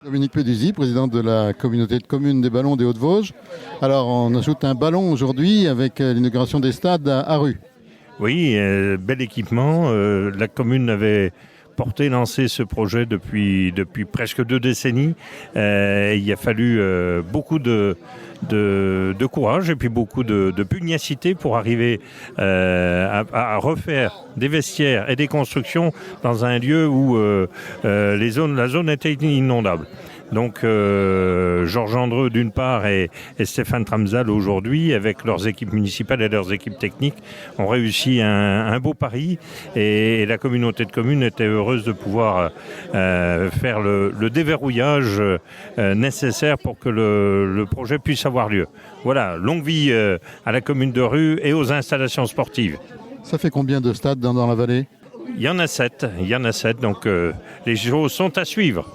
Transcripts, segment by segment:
Dominique Peduzzi, président de la communauté de communes des Ballons des Hauts-de-Vosges. Alors, on ajoute un ballon aujourd'hui avec l'inauguration des stades à Rue. Oui, bel équipement. La commune avait lancé ce projet depuis presque 2 décennies. Il a fallu beaucoup de courage et puis beaucoup de pugnacité pour arriver à refaire des vestiaires et des constructions dans un lieu où la zone était inondable. Donc Georges Andreu d'une part et Stéphane Tramsal aujourd'hui, avec leurs équipes municipales et leurs équipes techniques, ont réussi un beau pari et la communauté de communes était heureuse de pouvoir faire le déverrouillage nécessaire pour que le projet puisse avoir lieu. Voilà, longue vie à la commune de Rue et aux installations sportives. Ça fait combien de stades dans la vallée ? Il y en a 7, donc les choses sont à suivre.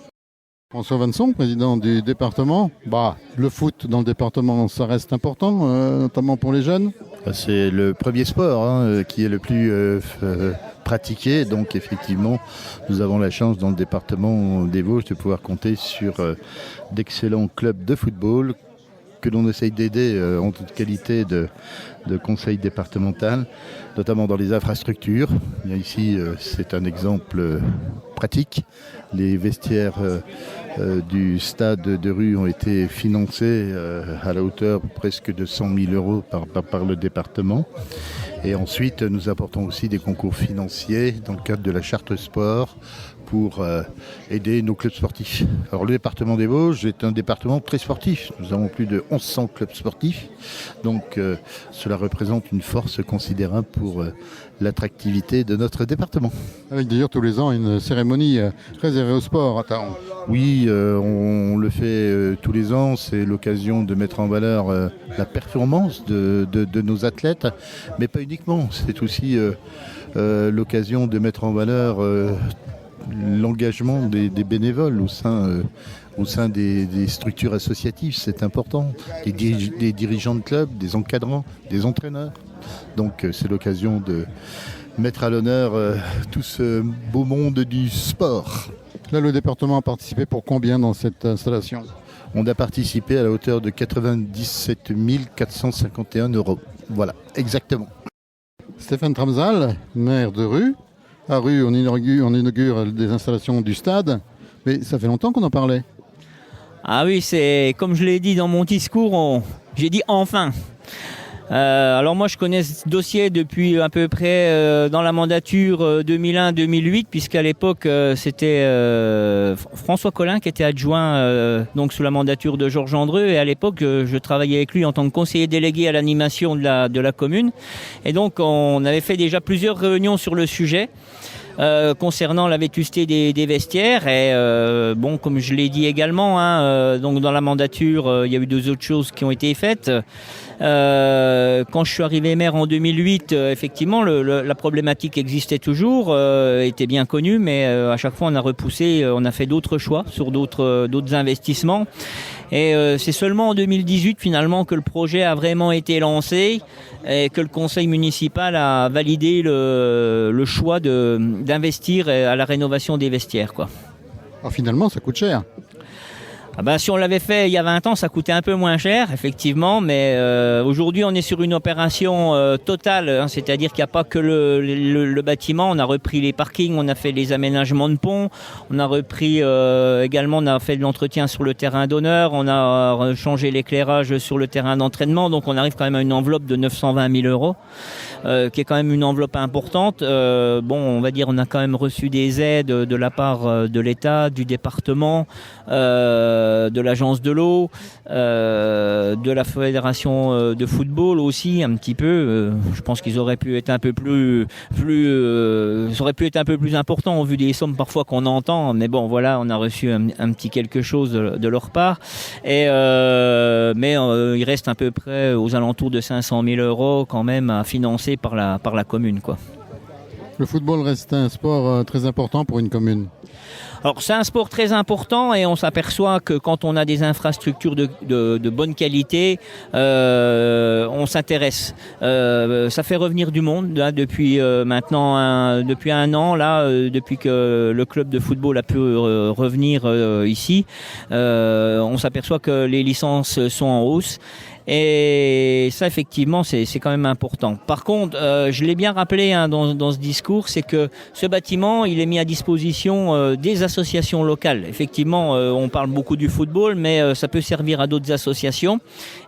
François Vanson, président du département. Le foot dans le département, ça reste important, notamment pour les jeunes. C'est le premier sport qui est le plus pratiqué. Donc effectivement, nous avons la chance dans le département des Vosges de pouvoir compter sur d'excellents clubs de football que l'on essaye d'aider en toute qualité de conseil départemental, notamment dans les infrastructures. Ici, c'est un exemple pratique. Les vestiaires du stade de Rue ont été financés à la hauteur presque de 100 000 euros par le département. Et ensuite, nous apportons aussi des concours financiers dans le cadre de la charte sport pour aider nos clubs sportifs. Alors le département des Vosges est un département très sportif. Nous avons plus de 1100 clubs sportifs. Donc cela représente une force considérable pour l'attractivité de notre département. Avec d'ailleurs tous les ans une cérémonie réservée au sport à Taon. Oui, on le fait tous les ans. C'est l'occasion de mettre en valeur la performance de nos athlètes, mais pas uniquement. C'est aussi l'occasion de mettre en valeur l'engagement des bénévoles au sein des structures associatives. C'est important. Des dirigeants de clubs, des encadrants, des entraîneurs. Donc c'est l'occasion de mettre à l'honneur tout ce beau monde du sport. Là, le département a participé pour combien dans cette installation ? On a participé à la hauteur de 97 451 euros. Voilà, exactement. Stéphane Tramsal, maire de Rue. À Rue, on inaugure des installations du stade, mais ça fait longtemps qu'on en parlait. Ah oui, c'est comme je l'ai dit dans mon discours, j'ai dit enfin. Alors moi je connais ce dossier depuis à peu près dans la mandature 2001-2008, puisqu'à l'époque c'était François Collin qui était adjoint donc sous la mandature de Georges Andreu, et à l'époque je travaillais avec lui en tant que conseiller délégué à l'animation de la commune, et donc on avait fait déjà plusieurs réunions sur le sujet. Concernant la vétusté des vestiaires, et comme je l'ai dit également, donc dans la mandature il y a eu 2 autres choses qui ont été faites. Quand je suis arrivé maire en 2008, effectivement la problématique existait toujours, était bien connue, mais à chaque fois on a repoussé, on a fait d'autres choix sur d'autres investissements. Et c'est seulement en 2018 finalement que le projet a vraiment été lancé et que le conseil municipal a validé le choix d'investir à la rénovation des vestiaires, quoi. Alors finalement, ça coûte cher. Si on l'avait fait il y a 20 ans, ça coûtait un peu moins cher, effectivement, mais aujourd'hui on est sur une opération totale, c'est-à-dire qu'il n'y a pas que le bâtiment. On a repris les parkings, on a fait les aménagements de ponts, on a repris également, on a fait de l'entretien sur le terrain d'honneur, on a changé l'éclairage sur le terrain d'entraînement, donc on arrive quand même à une enveloppe de 920 000 euros, qui est quand même une enveloppe importante. On va dire on a quand même reçu des aides de la part de l'État, du département, de l'agence de l'eau, de la fédération de football aussi un petit peu. Je pense qu'ils auraient pu être un peu plus importants au vu des sommes parfois qu'on entend, mais bon voilà, on a reçu un petit quelque chose de leur part, et mais il reste à peu près aux alentours de 500 000 euros quand même à financer par la commune, quoi. Le football reste un sport très important pour une commune. Alors c'est un sport très important et on s'aperçoit que quand on a des infrastructures de bonne qualité, on s'intéresse. Ça fait revenir du monde là, depuis maintenant depuis un an là, depuis que le club de football a pu revenir ici. On s'aperçoit que les licences sont en hausse. Et ça, effectivement, c'est quand même important. Par contre, je l'ai bien rappelé dans ce discours, c'est que ce bâtiment, il est mis à disposition des associations locales. Effectivement, on parle beaucoup du football, mais ça peut servir à d'autres associations.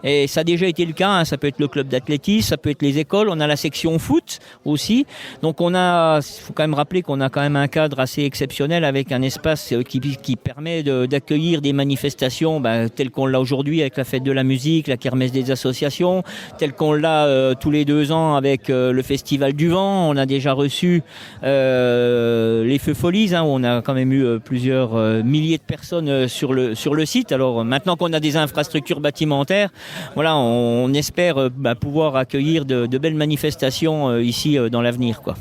Et ça a déjà été le cas. Ça peut être le club d'athlétisme, ça peut être les écoles. On a la section foot aussi. Donc, il faut quand même rappeler qu'on a quand même un cadre assez exceptionnel avec un espace qui permet d'accueillir des manifestations telles qu'on l'a aujourd'hui avec la fête de la musique, la kermesse des associations, tel qu'on l'a tous les 2 ans avec le Festival du Vent. On a déjà reçu les Feux Folies, où on a quand même eu plusieurs milliers de personnes sur le site. Alors maintenant qu'on a des infrastructures bâtimentaires, voilà, on espère pouvoir accueillir de belles manifestations ici dans l'avenir, quoi.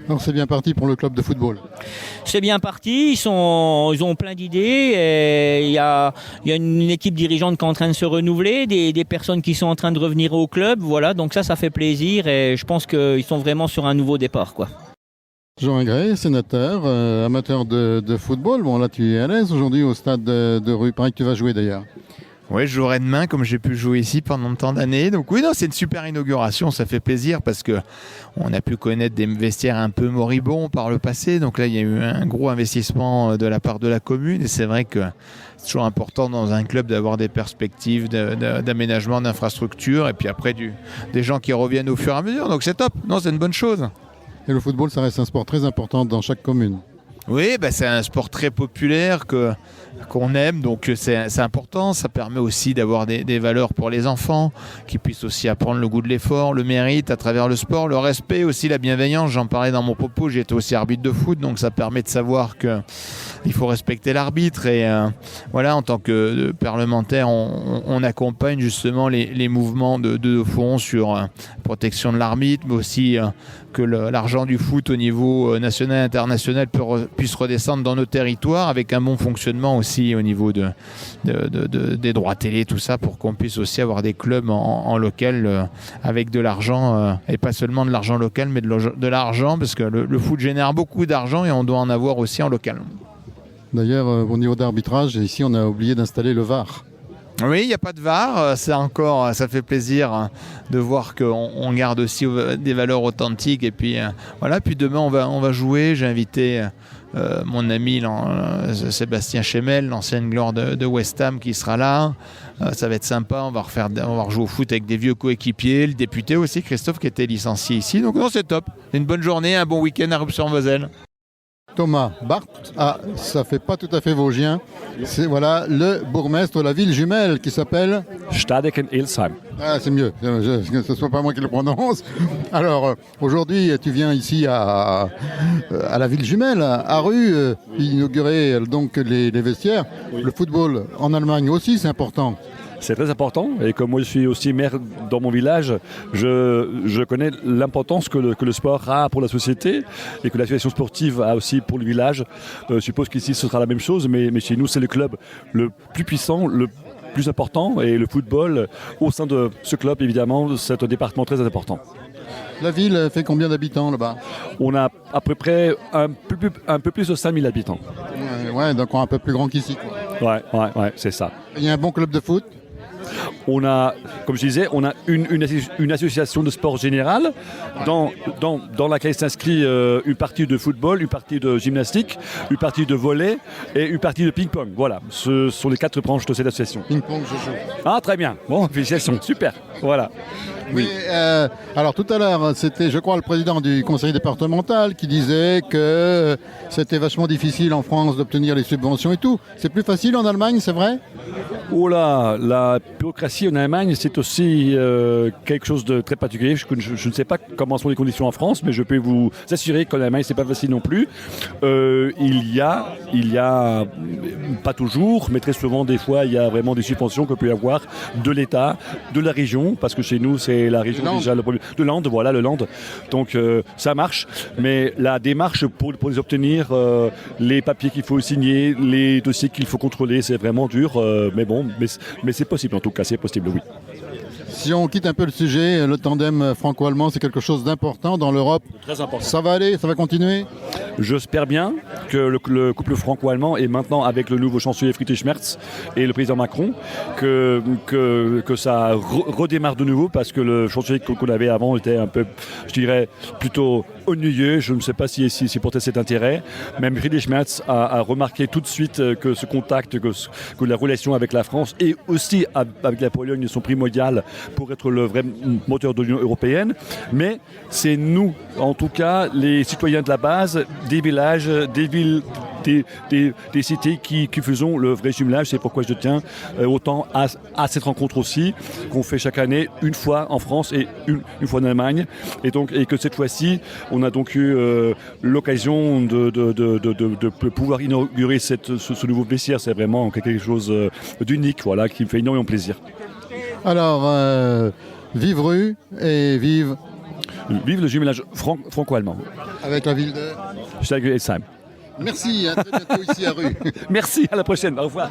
Alors c'est bien parti pour le club de football. C'est bien parti, ils ont plein d'idées. Et il y a une équipe dirigeante qui est en train de se renouveler, des personnes qui sont en train de revenir au club. Voilà, donc ça fait plaisir et je pense qu'ils sont vraiment sur un nouveau départ, quoi. Jean Aigret, sénateur, amateur de football. Bon là tu es à l'aise aujourd'hui au stade de Rue. Pareil que tu vas jouer d'ailleurs. Oui, je jouerai demain comme j'ai pu jouer ici pendant tant d'années. Donc oui, non, c'est une super inauguration, ça fait plaisir parce que on a pu connaître des vestiaires un peu moribonds par le passé. Donc là, il y a eu un gros investissement de la part de la commune et c'est vrai que c'est toujours important dans un club d'avoir des perspectives d'aménagement d'infrastructures et puis après des gens qui reviennent au fur et à mesure. Donc c'est top, non, c'est une bonne chose. Et le football, ça reste un sport très important dans chaque commune. Oui, c'est un sport très populaire qu'on aime, donc c'est important. Ça permet aussi d'avoir des valeurs pour les enfants, qui puissent aussi apprendre le goût de l'effort, le mérite à travers le sport, le respect aussi, la bienveillance. J'en parlais dans mon propos, j'ai été aussi arbitre de foot, donc ça permet de savoir qu'il faut respecter l'arbitre. Et voilà, en tant que parlementaire, on accompagne justement les mouvements de fond sur protection de l'arbitre, mais aussi que l'argent du foot au niveau national et international puisse redescendre dans nos territoires avec un bon fonctionnement aussi au niveau des droits télé, tout ça, pour qu'on puisse aussi avoir des clubs en local avec de l'argent et pas seulement de l'argent local mais de l'argent parce que le foot génère beaucoup d'argent et on doit en avoir aussi en local. D'ailleurs, au niveau d'arbitrage, ici on a oublié d'installer le VAR. Oui, il n'y a pas de VAR, ça fait plaisir de voir qu'on garde aussi des valeurs authentiques et puis voilà, puis demain on va jouer, j'ai invité mon ami Sébastien Chemel, l'ancienne gloire de West Ham qui sera là, ça va être sympa, on va rejouer au foot avec des vieux coéquipiers, le député aussi, Christophe qui était licencié ici, donc non c'est top, une bonne journée, un bon week-end à Rupt-sur-Moselle. Thomas Barthes, ça fait pas tout à fait vosgien, c'est voilà le bourgmestre de la ville jumelle qui s'appelle Stadeken-Ilsheim. Ah, c'est mieux, que ce soit pas moi qui le prononce. Alors, aujourd'hui, tu viens ici à la ville jumelle, à Rue, inaugurer donc les vestiaires. Oui. Le football en Allemagne aussi, c'est important. C'est très important et comme moi je suis aussi maire dans mon village, je connais l'importance que le sport a pour la société et que l'association sportive a aussi pour le village. Je suppose qu'ici ce sera la même chose, mais chez nous c'est le club le plus puissant, le plus important et le football au sein de ce club évidemment c'est un département très important. La ville fait combien d'habitants là-bas ? On a à peu près un peu plus de 5000 habitants. Ouais, donc on est un peu plus grand qu'ici, quoi. Ouais, c'est ça. Il y a un bon club de foot ? On a, comme je disais, on a une association de sport général dans laquelle s'inscrit une partie de football, une partie de gymnastique, une partie de volley et une partie de ping-pong. Voilà, ce sont les 4 branches de cette association. Ping-pong, je joue. Ah, très bien. Bon, félicitations, super. Voilà. Oui. Mais, alors tout à l'heure, c'était, je crois, le président du conseil départemental qui disait que c'était vachement difficile en France d'obtenir les subventions et tout. C'est plus facile en Allemagne, c'est vrai ? Oh là, bureaucratie en Allemagne, c'est aussi quelque chose de très particulier. Je ne sais pas comment sont les conditions en France, mais je peux vous assurer qu'en Allemagne, c'est pas facile non plus. Il y a, pas toujours, mais très souvent, des fois, il y a vraiment des subventions qu'on peut avoir de l'État, de la région, parce que chez nous, c'est la région déjà, de Land, voilà, le Land. Donc, ça marche, mais la démarche pour les obtenir, les papiers qu'il faut signer, les dossiers qu'il faut contrôler, c'est vraiment dur, mais bon, mais c'est possible en tout cas, c'est possible, oui. Si on quitte un peu le sujet, le tandem franco-allemand, c'est quelque chose d'important dans l'Europe. Très important. Ça va aller, ça va continuer? J'espère bien que le couple franco-allemand, et maintenant avec le nouveau chancelier Friedrich Merz et le président Macron, que ça redémarre de nouveau, parce que le chancelier qu'on avait avant était un peu, je dirais, plutôt ennuyeux. Je ne sais pas si portait cet intérêt. Même Friedrich Merz a remarqué tout de suite que ce contact, que la relation avec la France et aussi avec la Pologne sont primordiales pour être le vrai moteur de l'Union européenne. Mais c'est nous, en tout cas, les citoyens de la base, des villages, des villes, des cités qui faisons le vrai jumelage. C'est pourquoi je tiens autant à cette rencontre aussi, qu'on fait chaque année, une fois en France et une fois en Allemagne. Et que cette fois-ci, on a donc eu l'occasion de pouvoir inaugurer ce nouveau vestiaire. C'est vraiment quelque chose d'unique, voilà, qui me fait énormément plaisir. Alors, vive Rue et vive le jumelage franco-allemand. avec la ville de... Steiger-Hildesheim. Merci, à très bientôt ici à Rue. Merci, à la prochaine, au revoir.